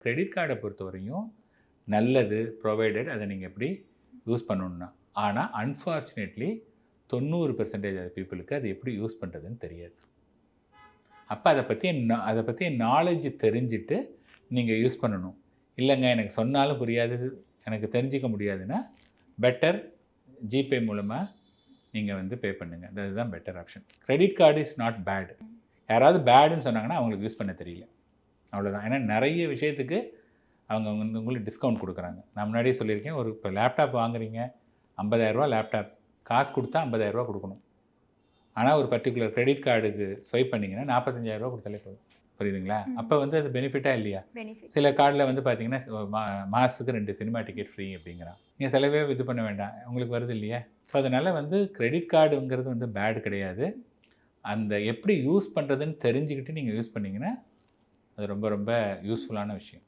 Credit கார்டை பொறுத்தவரையும் நல்லது, ப்ரொவைடட் அதை நீங்கள் எப்படி யூஸ் பண்ணணும்னா. ஆனால் அன்ஃபார்ச்சுனேட்லி 90% ஆஃப் பீப்புளுக்கு அது எப்படி யூஸ் பண்ணுறதுன்னு தெரியாது. அப்போ அதை பற்றி நாலேஜ் தெரிஞ்சுட்டு நீங்கள் யூஸ் பண்ணணும். இல்லைங்க எனக்கு சொன்னாலும் புரியாது, எனக்கு தெரிஞ்சிக்க முடியாதுன்னா பெட்டர் ஜிபே மூலமாக நீங்கள் வந்து பே பண்ணுங்கள். அதுதான் better option. Credit card is not bad. யாராவது பேடுன்னு சொன்னாங்கன்னா அவங்களுக்கு யூஸ் பண்ண தெரியல, அவ்வளோதான். ஏன்னா நிறைய விஷயத்துக்கு அவங்க உங்களுக்கு டிஸ்கவுண்ட் கொடுக்குறாங்க. நான் முன்னாடியே சொல்லியிருக்கேன், ஒரு இப்போ லேப்டாப் வாங்குறீங்க, 50,000 லேப்டாப் காசு கொடுத்தா 50,000 கொடுக்கணும். ஆனால் ஒரு பர்டிகுலர் கிரெடிட் கார்டுக்கு ஸ்வைப் பண்ணிங்கன்னா 45,000 கொடுத்தாலே போதும். புரியுதுங்களா? அப்போ வந்து அது பெனிஃபிட்டாக இல்லையா? சில கார்டில் வந்து பார்த்தீங்கன்னா மாதத்துக்கு 2 சினிமா டிக்கெட் ஃப்ரீ அப்படிங்கிறான். நீங்கள் செலவே இது பண்ண வேண்டாம், உங்களுக்கு வருது இல்லையா? ஸோ அதனால் வந்து கிரெடிட் கார்டுங்கிறது வந்து பேடு கிடையாது. அந்த எப்படி யூஸ் பண்ணுறதுன்னு தெரிஞ்சுக்கிட்டு நீங்கள் யூஸ் பண்ணிங்கன்னா அது ரொம்ப ரொம்ப யூஸ்ஃபுல்லான விஷயம்.